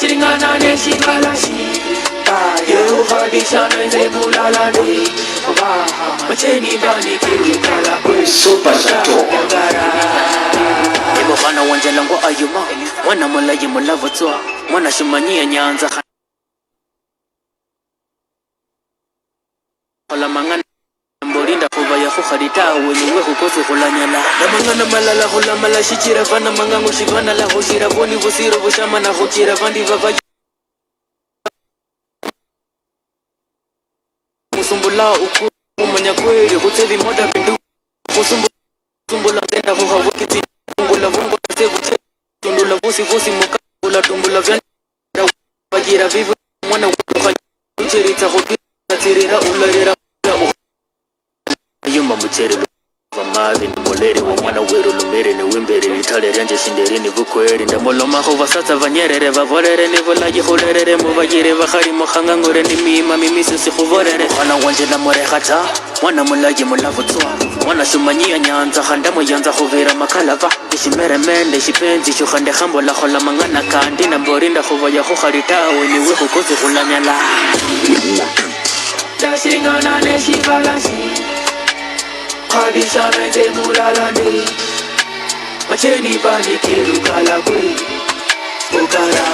Dashiringana neshibalashi Yehu hadishana nzebulalani Macheni bani kirikala kwe Super Sato Ebo khana wanjela ngo ayuma Wana mulayi mulavutwa Mwana shumanyia nyanza Khala mangana Mborinda kuva ya kukharita Wenyewe kukosu kulanyala Namangana malala kulamala shichira Vana mangangu shivana la hushira Voni vusiro vushama na huchira Vandi vava Musumbula uku Umanya kweli Hutevi moda bindu Musumbula tenda huha wakiti Tumbula vungo Sevu Tundula vusi vusi Mukabula tumbula vyanda Vajira vivu Mwana wuka Uchirita hukira Tirira ularira Yuma muchere Vamavi Muleri wa mwana weru lumere ni wimberi Nitale ranje shinderi ni vukweri Ndamoloma huva sasa vanyerere Vavorere ni volagi hulere Muvagire vahari muhangangore Ni mima mimisi si huvorere Wana wanjela more hata Wana mulagi mulavutwa Wana shumanyia nyanza Handamo yanza huvira makalava Ishimere mende shipenzi Shukhande hambo la hola mangana kandi Namborinda huva ya huharita Weni wehu kuzi hulanyala Dashiringana neshibalashi Hadishana nzebulalani Macheni bani kirukala kwe Ukara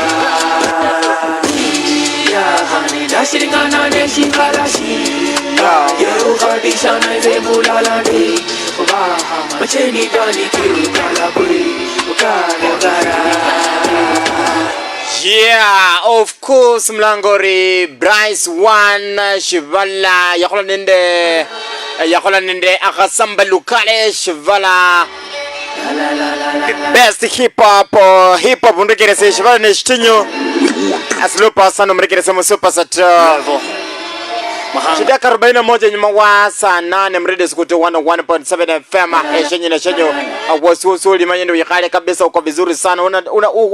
Ya hani Dashiringana neshibalashi Yehu hadishana nzebulalani Macheni bani kirukala kwe Ukara Yeah, of course Mlangori Bryce One Shivala Yakola nende Akasamba Lukale Shivala The best hip hop Mrekerese Shivala Neshtinyo Aslupa Sano Mrekerese Musupa Sato Shidaka 41 nyuma wa saa 8 mrede skuto 101.7 FM Eshenye na shenyo Wasuusuli manyendo yikale kabisa uko vizuri sana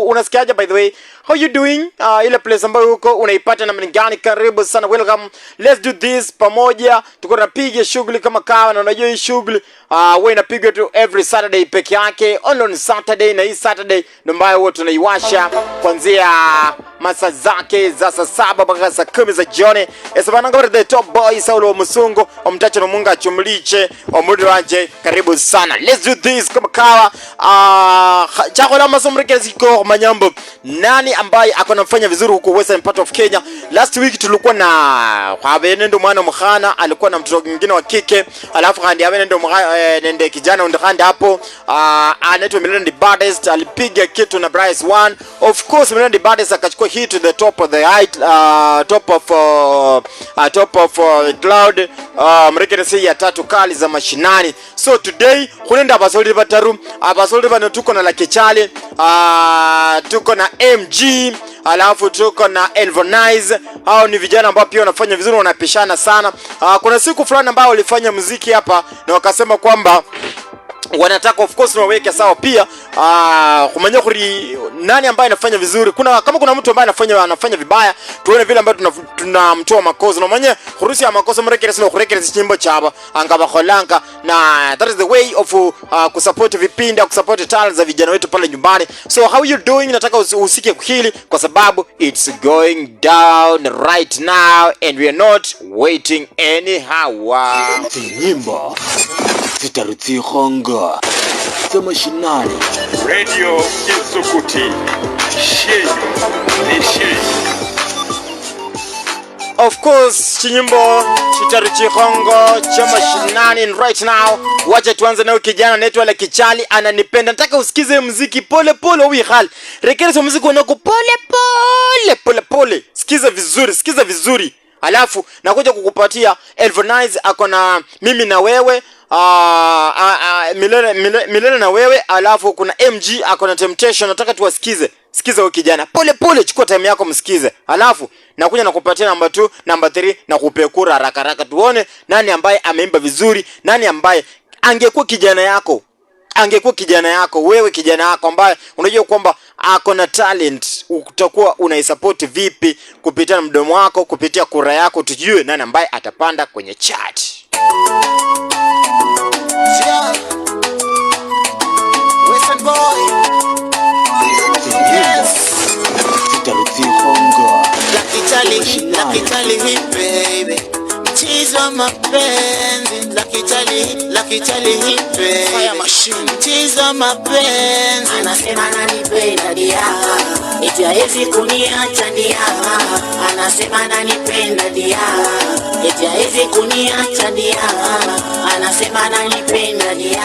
Unasikiaja by the way How you doing? Ile place ambayo uko unaipata na mnigani karibu sana welcome Let's do this pamoja Tuko napige shughuli kama kawa na unajua hii shughuli Wewe inapigwa tu every Saturday peke yake Only on Saturday na hii Saturday Ndio ambayo wote tunaiwasha Kuanzia masa zake za saa 7 mpaka saa 10 za jioni Esabana ngore the top boy Saulo Musungu Omtacho Munga chumliche Omudi wanje karibu sana Let's do this kama kawa Chako la masomrekezi kwa manyambo Nani ambaye akona mfanya vizuri huko western part of Kenya Last week tulikuwa na Habenendo mwana mkhana Alikuwa na mtoto mwingine wa kike Alafu kandi Habenendo nende kijana undakandi hapo Anaitwa Milena Baddest Alipiga kitu na Bryce One Of course Milena Baddest akachukua hit to the top of the height top of cloud mrekerese ya 3 kali za mashinani So today kunenda abasoli bataru abasoli bano tuko na Lakechale tuko na MG alafu tuko na Elvonize hao ni vijana ambao pia wanafanya vizuri wanapishana sana kuna siku fulani ambao walifanya muziki hapa na wakasema kwamba wanataka of course waweke sawa pia kumanya kuri nani ambaye anafanya vizuri kama kuna mtu ambaye anafanya vibaya tuone vile ambayo tunamtoa makosa na mwenye kurusi ya makosa mrekerese no kurekerese chimbo chaba angaba kholanga na that is the way of kusupport vipinda kusupport talents za vijana wetu pale nyumbani So how you doing nataka usike hili kwa sababu it's going down right now and we are not waiting anyhow Nyimbo Zitaruti honga Sema shinani Radio Kisukuti Shenyo ni shenyo Of course chinyimbo Chitaruti hongo Chama shinani right now Wacha tuanze na kijana anaitwa Lakechale ananipenda nataka usikize muziki pole pole wihali Rekerese muziki unako pole pole Sikiza vizuri Alafu nakuja kukupatia Elvonize akona mimi na wewe Milena na wewe alafu kuna MG akona Temptation nataka tuwasikize sikiza huyo kijana pole chukua time yako msikize alafu nakuja nakupatia namba 2 namba 3 na kupekura haraka tuone nani ambaye ameimba vizuri nani ambaye angekuwa kijana yako wewe kijana yako ambaye unajua kwamba akona talent utakuwa unaisupport vipi kupitia mdomo wako kupitia kura yako tujue nani ambaye atapanda kwenye chart Yes Zitaruti mashinani. Baby, mchezo wa mapenzi, Lucky Charlie hipe, fire machine, mchezo wa mapenzi. Anasema ananipenda dia, eti hawezi kuniacha dia. Anasema ananipenda dia, eti hawezi kuniacha dia. Anasema ananipenda dia,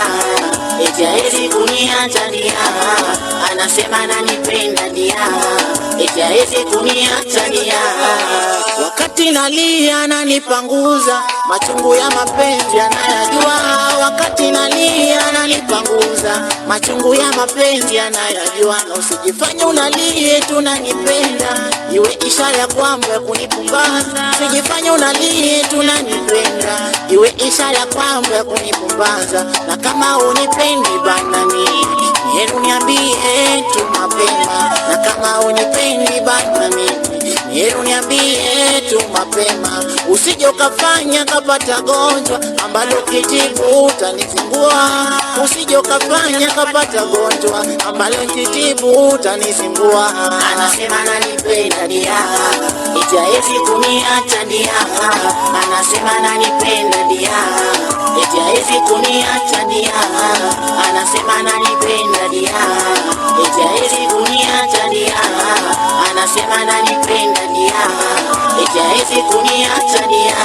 eti hawezi kuniacha dia. Anasema ananipenda dia, eti hawezi kuniacha dia. Wakati nalia ananipanguza, machungu ya mapenzi anayajua. Wakati nalia ananipanguza, machungu ya mapenzi anayajua. Na usijifanye unalie tunanipenda, iwe ishara kwamba kunipumbaza. Usijifanye unalie tunanipenda, iwe ishara kwamba kunipumbaza. Na kama unipendi bana mimi, hebu niambie tu mapema. Na kama unipendi bana mimi, hebu niambie tu mapema. Usije ukafanya kapata gonjwa ambalo kitibu utanifungua. Usije ukafanya kapata gonjwa ambalo kitibu utanifungua. Anasema ananipenda dia, eti hawezi kuniacha dia. Anasema ananipenda dia, eti hawezi kuniacha dia. Anasema ananipenda dia, eti hawezi kuniacha dia. Anasema ananipenda dia, eti hawezi kuniacha dia.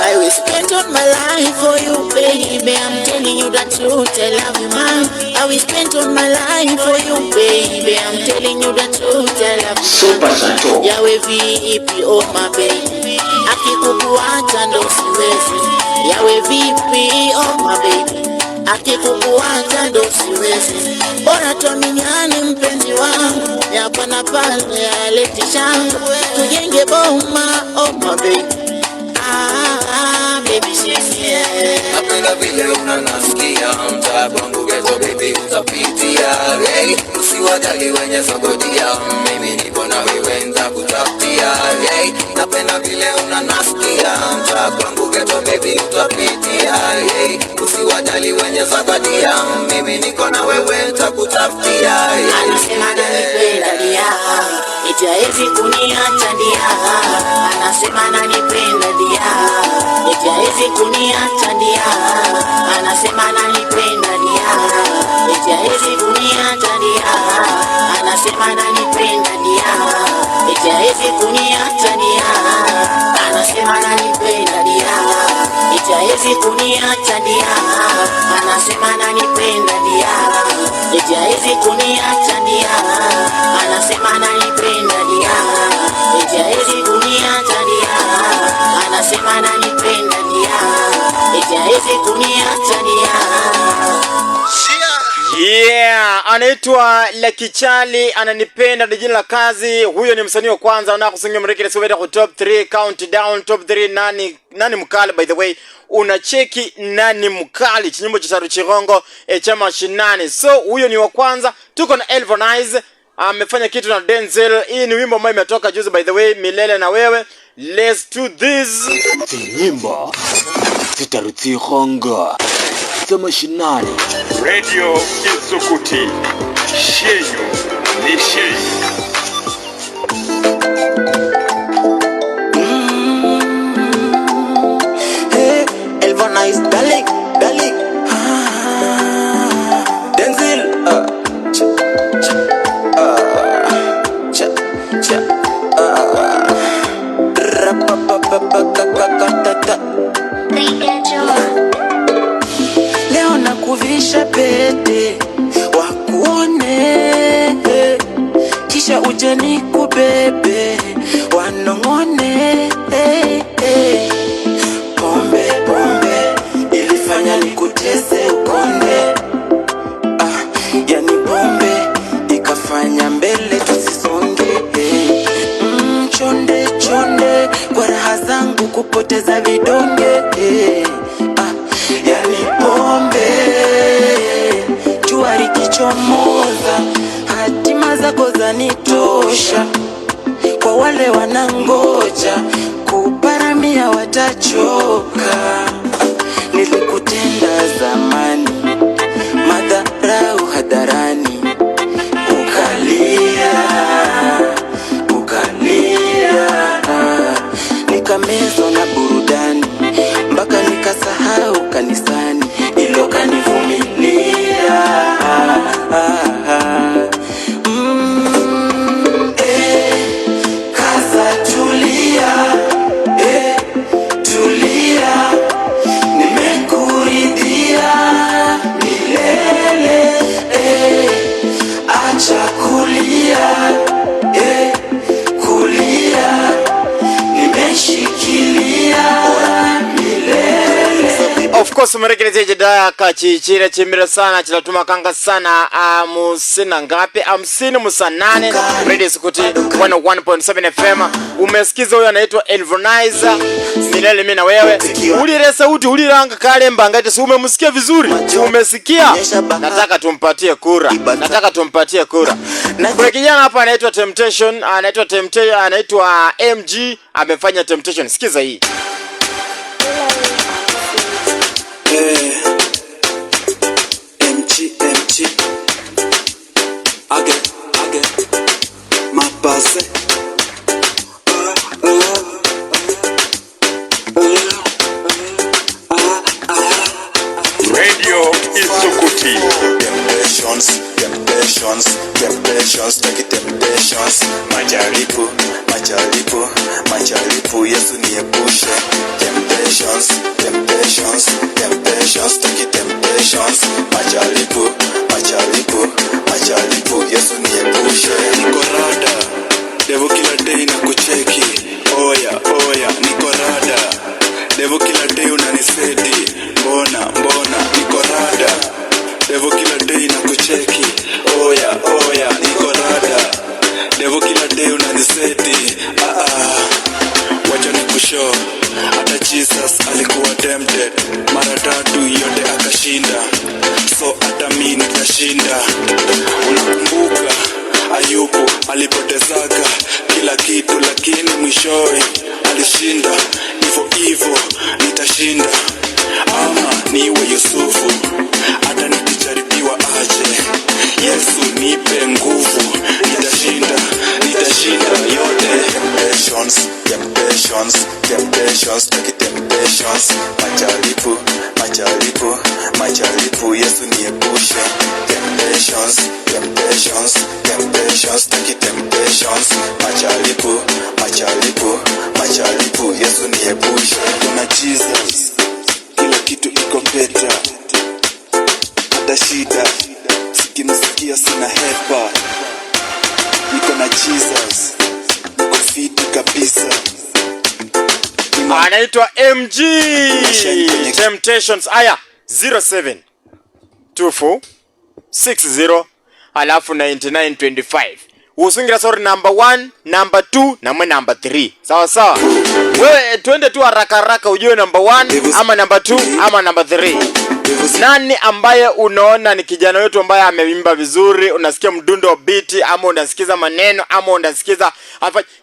I will spend all my life for you, baby. I'm telling you the truth, I love you, man. I will spend all my life for you, baby. I'm telling you the truth, I love you. Super Sato. Yawe vipi, oh my baby, akikukuacha ndo siwezi. Yawe vipi, oh my baby, akikukuacha ndo siwezi. Bora tuaminiane mpenzi wangu, hapa na pale yaleti shangu. Tujenge boma, oh my baby. Baby sisi napenda vile unanasikia mtaa kwangu geto baby utapitia. Hey, usiwajali wenye sogodia, mimi nipo na wewe nitakutafutia. Hey, napenda vile unanasikia mtaa kwangu geto baby utapitia. Hey, usiwajali wenye sogodia, mimi niko na wewe nitakutafutia. Anasema ananipenda dia, eti hawezi kuniacha dia. Anasema ananipenda dia, eti hawezi kuniacha dia. Anasema ananipenda dia, eti hawezi kuniacha dia. Anasema ananipenda dia, eti hawezi kuniacha dia. Anasema ananipenda dia, eti hawezi kuniacha dia. Anasema ananipenda dia, eti hawezi kuniacha dia. Anasema ananipenda dia, eti hawezi kuniacha dia. Anasema ananipenda dia, eti hawezi kuniacha dia. Yeah, anaitwa Lucky Charlie, ananipenda ni jina la kazi. Huyo ni msanii wa kwanza anakusingia mriki nisubira ku top 3 countdown. Top 3 nani mkali by the way. Unacheki nani mkali chinyimbo cha Saru Chirongo cha mashinani. So huyo ni wa kwanza. Tuko na Elvonize, amefanya kitu na Denzel. Hii ni wimbo ambao imetoka juzi by the way, Milele na Wewe. Let's do this. Nyimbo zitarutsikhonga za mashinani. Radio Isukuti Shenyu ni Shenyu. Hey, Elvonize, darling. Denzel, leo nakuvisha pete wakuone, kisha uje nikubebe wanong'one. Pombe ilifanya nikutese ukonde. Yani pombe ikafanya mbele tusisonge. Chonde kwa raha zangu kupoteza vidonge. Yani pombe jua likichomoza, hatima zako zanitosha. Kwa wale wanangoja kuparamia watachoka. Nilikutenda zamani, madharau hadharani, ukalia course mrekeleze jida kachichire chimira sana chilatuma kanga sana musina ngapi 58 Radio Sukuti 101.7 FM. Umesikiza huyo anaitwa Elvonizer milele mimi na wewe. Ulire sauti uliranga kale mbangati si umemsikia vizuri? Umesikia? Nataka tumpatie kura. Kuna kijana hapa anaitwa Temptation, anaitwa MG amefanya Temptation. Sikiza hii. MG again mapase Radio Isukuti. Temptations, take it temptations. Majaribu, Yesu niepushe. Temptations, take it temptations. Majaribu, Yesu niepushe. Niko rada, devil kila day na kucheki. Oya, niko rada, devil kila day unanisedi. Mbona, niko rada, devil kila day na kucheki. Oya, niko rada, devil kila day unanisedi. Wacha nikushow, hata Jesus alikuwa tempted. Mara 3 yote akashinda, so hata mimi nitashinda. Unakumbuka Ayubu alipotezaga kila kitu, lakini mwishowe alishinda. Hivyo nitashinda, ama niwe Yusufu, hata nikijaribiwa aje. Yesu nipe nguvu, nitashinda yote. Temptations, take it temptations. Majaribu, Yesu niepushe. Temptations, take it temptations. Majaribu, Yesu niepushe. Kuna Jesus, kila kitu iko better. Hata shida sikimsikia sina hepa. Niko na Jesus, niko fiti kabisa. Anaitwa MG Temptations. Aya 072460 alafu 9925. Usingira sorry number 1, number 2 na number 3. Sawa. Wewe twende tu haraka ujue number 1 ama number 2 ama number 3. Nani ambaye unaona ni kijana wetu ambaye ameimba vizuri, unasikia mdundo wa beat ama unasikiza maneno ama unasikiza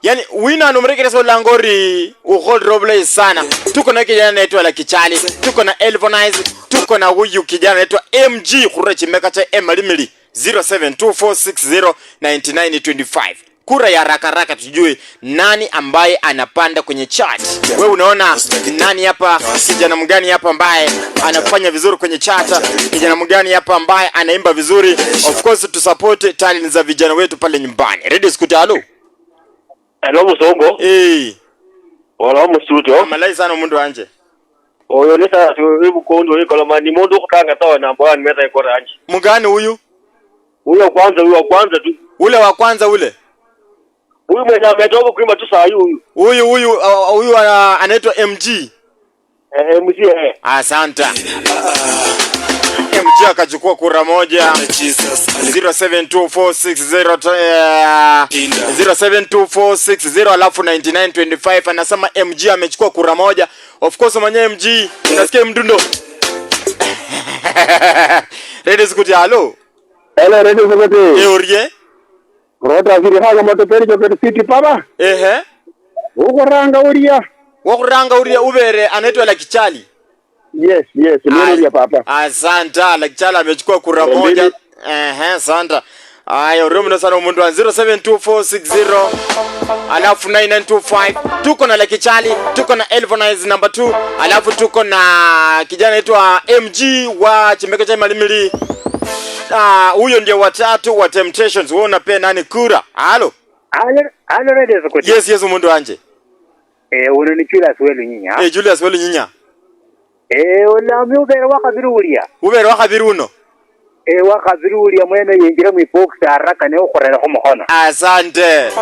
yani wina numreke so langori uhold roble sana. Tuko na kijana anaitwa La Kichali, tuko na Elvonizer, tuko na huyu kijana anaitwa MG Kurechi Mekacha Emalimili 0724609925. Kura ya haraka tujue nani ambaye anapanda kwenye chart. Wewe unaona nani hapa, kijana mgani hapa ambaye anafanya vizuri kwenye chart, kijana mgani hapa ambaye anaimba vizuri. Of course to support talent za vijana wetu pale nyumbani. Radio Sukuti, hello Musongo. Wala mustudio. Malai sana mundu anje. Oyo nesa ibu kondo ikola mani mundu kutanga tawa namba 1 meta ikora anje. Mugani huyu? Huyo wa kwanza tu. Ule wa kwanza ule. Huyu mwenye ametoka kuimba tu saa Huyu anaitwa MG. MG. Asante. MG akachukua kura moja. 072460 alafu 9925. Anasema MG amechukua kura moja. Of course mwenye MG unasikia mdundo. Radio Sukuti, hello. Hello Radio Sukuti. Orie. Rota vile haga matoperi choketi city papa. Ukuranga uria ubere anaitwa La Kichali. Yes, uria papa. Asante, La Kichali amechukua kura moja. Asante. Ayo rumno sana mundu wa 072460 alafu 9925. Tuko na La Kichali, tuko na Elvonizer number 2, alafu tuko na kijana anaitwa MG wa Chimbeka cha Malimili. Huyo ndio watatu wa Temptations. Wewe unapea nani kura? Halo Radio Sukuti. Yes mundu anje. Unanichula swelu nyinya. Julius Welu nyinya. Unami ubere wakabirulia. Ubere wakabiruno. Wakabirulia mwene yingira mu box haraka ne ukorera ko muhono. Asante.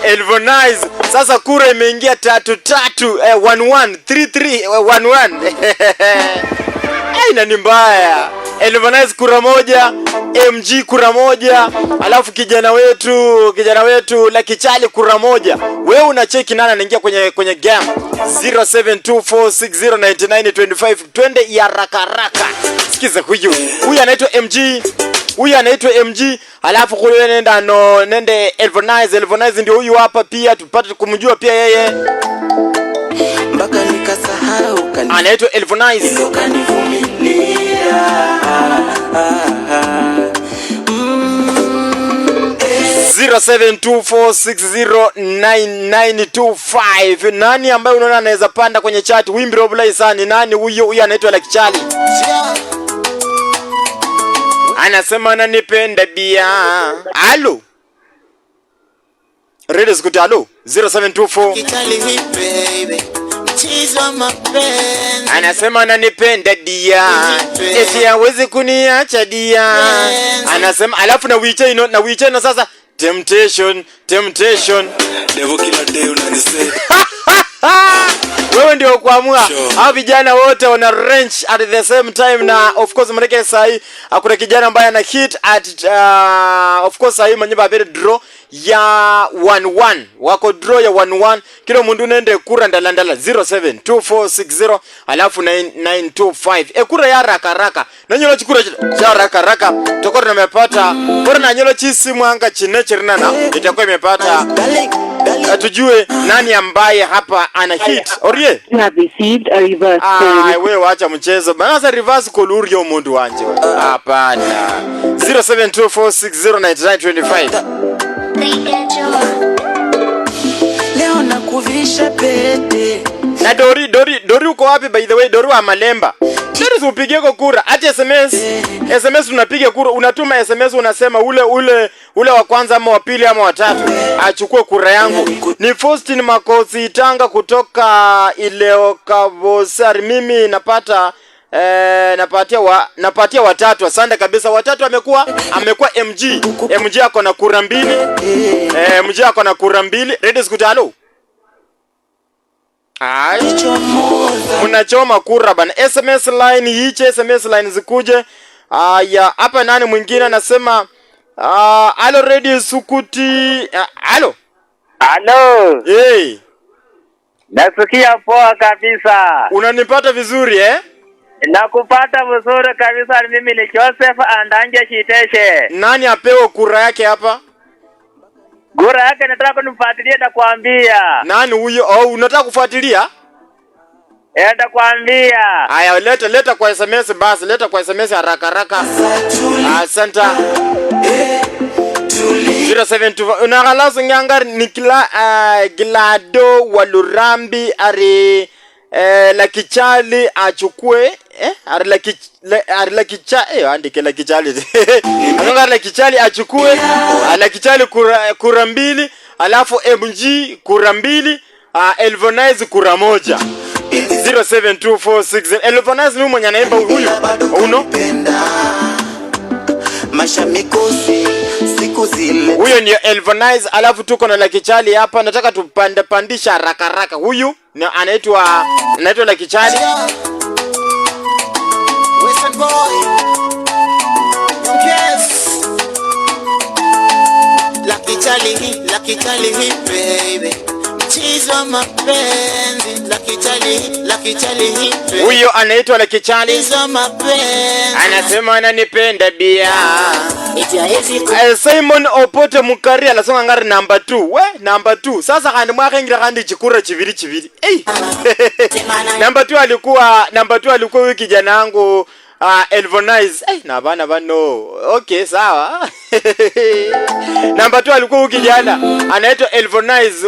Elvonizer Sasa kura imeingia 11 na ni mbaya. Elvanize kura moja, MG kura moja, alafu kijana wetu Lucky Charlie kura moja. Wewe unacheki nani anaingia kwenye game? 0724609925. Twende ya haraka. Sikiza huyu anaitwa MG. Alafu kule nende Elvanize ndio huyu hapa pia, tupate kumjua pia yeye. Mpaka nikasahau anaitwa Elvanize. 0724609925. Nani ambaye unaona anaweza panda kwenye chat? Wimbi Roblay sana. Nani huyo anaitwa Lucky Charlie. Anasema ananipenda bia. Halo. Radio Skuti, halo. 0724 anasema ananipenda dia. Eti hawezi kuniacha dia. Anasema alafu na wiche sasa temptation. Devil kila day unanisema. Wewe ndio kuamua. Hao vijana wote wana range at the same time, na of course mwanake sahi kuna kijana ambaye ana hit at of course sahi manyumba abere draw ya 11. Wako draw ya 11. Kila mundu nende kura ndalandala 072460 alafu 9925. Kura ya haraka. Nanyolo chikura cha haraka. Tokoro nimepata. Bora nanyolo chisi mwanga chinecherina na itakuwa imepata. Tujue nani ambaye hapa ana hit. Orie? You have received a reverse call. Wewe wacha mchezo. Bana reverse call urio mundu wanje. Hapana. 0724609925. leo nakuvisha pete. Na Dori uko wapi by the way? Dori wa Malemba. Dori upigie kura. Ati SMS unapiga kura, unatuma SMS unasema ule wa kwanza ama wa pili ama wa tatu achukue kura yangu. Ni Faustin Makosi Tanga kutoka Ileo Kabosari. Mimi napatia watatu. Asante kabisa. Watatu amekuwa MG ako na kura 2. Ready Skuti, halo. Unachoma kura bana. SMS line zikuje. Ya hapa nani mwingine anasema halo Radio Skuti. Halo. Hey. Nasikia poa kabisa. Unanipata vizuri Nakupata vizuri kabisa. Mimi ni Joseph Andanje Shiteshe. Nani apewe kura yake hapa? Kura yake nataka kunifuatilia na kuambia. Nani huyo? Unataka kufuatilia? Nitakwambia. Haya, leta kwa SMS basi, leta kwa SMS haraka. Asante. 0724 unagalazo ngangari nikila Glado Walurambi ari Lucky Charlie achukue ari Lucky Charlie andike Lucky Charlie. Ngangari Lucky Charlie achukue Lucky Charlie kura 2, alafu MG kura 2, Elvanize kura 1. 072460 Elvanize ni mwenye anaimba huyu. Uno? Mashamikosi siku zile. Huyo ni Elvanize, alafu tuko na Lucky Charlie hapa. Nataka tupandisha haraka. Huyu ni anaitwa Lucky Charlie. Western boy. Yes. Lucky Charlie, baby. Mchizo mapenzi. Lucky Charlie, baby. Huyo anaitwa Lucky Charlie. Mchizo mapenzi. Anasema ananipenda bia. Eti Simon Opote Mukari anasema ngari number 2. We number 2. Sasa kandi mwakengira kandi chikura chiviri. Number 2 alikuwa huyu kijana wangu Elvanize. Na bana bano. Okay, sawa. Number 2 alikuwa huyu kijana anaitwa Elvanize.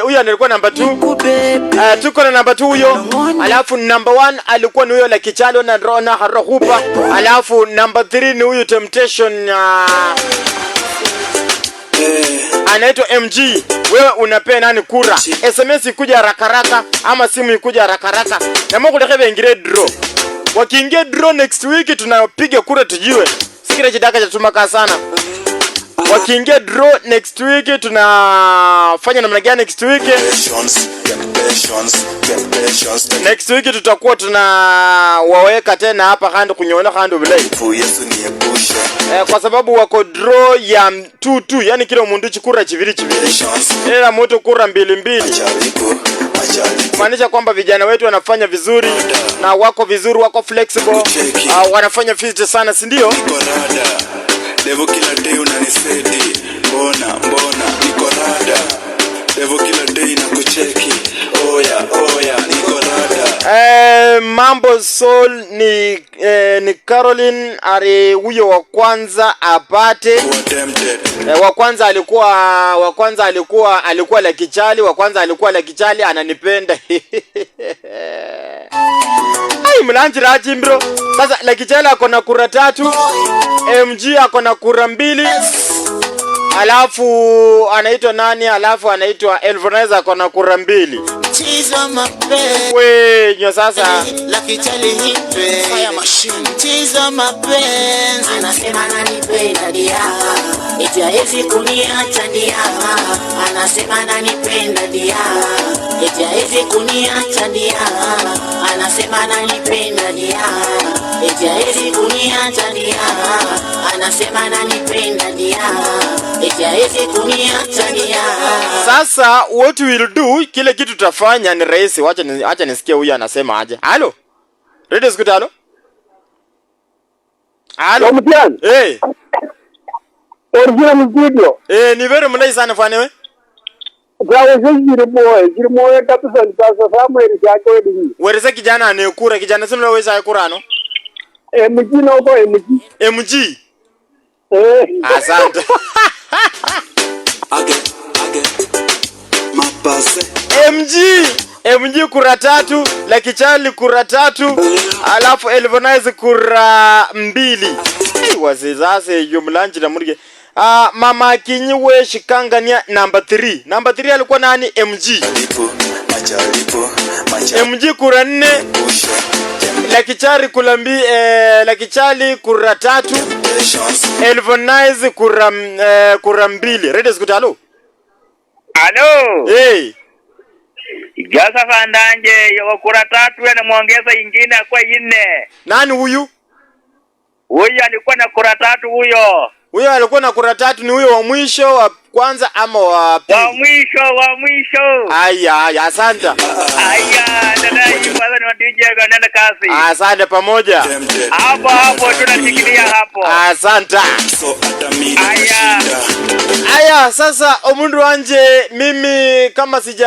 Huyo alikuwa number 2. Tuko na number 2 huyo. Alafu number 1 alikuwa ni huyo Lucky Charlie na Rona Harohupa. Alafu number 3 ni huyu Temptation anaitwa MG. Wewe unapea nani kura? SMS ikuja haraka ama simu ikuja haraka. Na Mungu ndekebe ingire draw. Wakiingia draw next week tunapiga kura tujue. Sikira chidaka cha tumaka sana. Wakiingia draw next week tunafanya namna gani next week? Next week tutakuwa tunawaweka tena hapa kando kunyoona kando vile. Kwa sababu wako draw ya 2-2, yani kila mundu chikura chivili. Ila moto kura 2-2. Kumaanisha kwamba vijana wetu wanafanya vizuri na wako vizuri, wako flexible, wanafanya fit sana, si ndio? Devo kila day unaniseti. Mbona niko rada. Devo kila day nakucheki. Oya niko rada. Mambo Soul ni Caroline ari huyo wa kwanza apate. Wa kwanza alikuwa la kichali, ananipenda. Ai mlanjira aji bro. Sasa la kichali ako na kura 3, MG ako na kura 2. Alafu anaitwa nani? Alafu anaitwa Elvoneza ako na kura 2. Tizo mapenzi. We nyo sasa Lucky Charlie hipe. Fire machine. Tizo mapenzi. Anasema ananipenda dia. Eti haezi kuniacha dia. Anasema ananipenda dia. Eti haezi kuniacha dia. Anasema ananipenda dia. Eti haezi kuniacha dia. Anasema ananipenda dia. Eti haezi kuniacha dia. Sasa what we will do, kile kitu tutafanya ni rahisi. Acha nisikie huyu anasema aje. Halo. Radio Scoot, halo. Halo. Eh. Origina mzidio. Ni very mnai sana fane we. Gawe jirmoe kabisa sasa Samuel yako wewe. Wereza kijana anekura, kijana simla weza yakura no. MG na uko MG. Asante. MG kura 3, la kichali kura 3, alafu Elvonize kura 2. Wazizase yumlanji na murige. Mama Kinyiwe Shikangania number 3. Number 3 alikuwa nani? MG. MG kura 4. La kichali kura 3. Elvonize kura 2. Radio Scoot, halo. Halo. Hey. Jasa Fandanje yo kura 3 na muongeza ingine kwa 4. Nani huyu? Huyu alikuwa na kura 3 huyo. Huyo alikuwa na kura 3, ni huyo wa mwisho, wa kwanza ama wa pili? Wa mwisho. Aya, asante. Dada kwanza ni DJ anaenda kazi. Asante pamoja. Hapo tunashikilia hapo. Asante. Aya, sasa omundu wanje mimi kama siwezi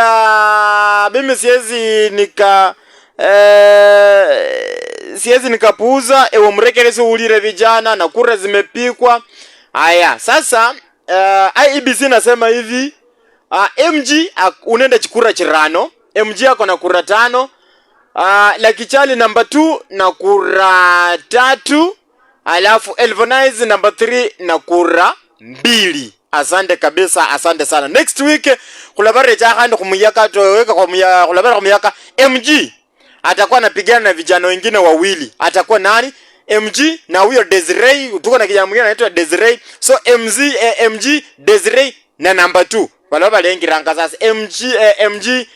nikapuuza ewe mrekelezi ulire vijana na kura zimepikwa. Aya, sasa IEBC nasema hivi, MG unenda chikura chirano, MG ako na kura 5, la kichali number 2 na kura 3, alafu Elvonize number 3 na kura 2. Asante kabisa, asante sana. Next week kulabare chakanda kumuyaka toweka kulabare kumuyaka MG atakuwa anapigana na vijana wengine wawili. Atakuwa nani? MG na huyo Desiree, tuko na kijana mwingine anaitwa Desiree. So MG Desiree na number 2. Wala balengi ranka sasa MG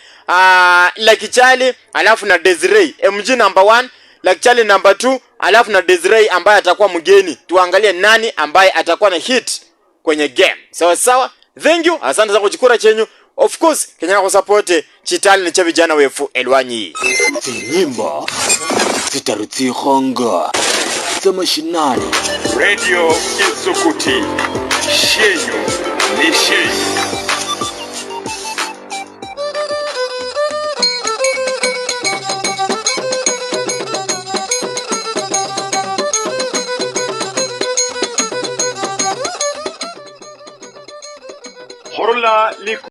la kichali alafu na Desiree. MG number 1, la kichali number 2, alafu na Desiree ambaye atakuwa mgeni. Tuangalie nani ambaye atakuwa na hit kwenye game. Sawa. Thank you. Asante za kuchukura chenyu. Of course, Kenya kwa support chitali ni cha vijana wefu elwanyi. Nyimbo zitarutsihonga zamashinani. Radio Isukuti. Shenyu ni shenyu. Horla liku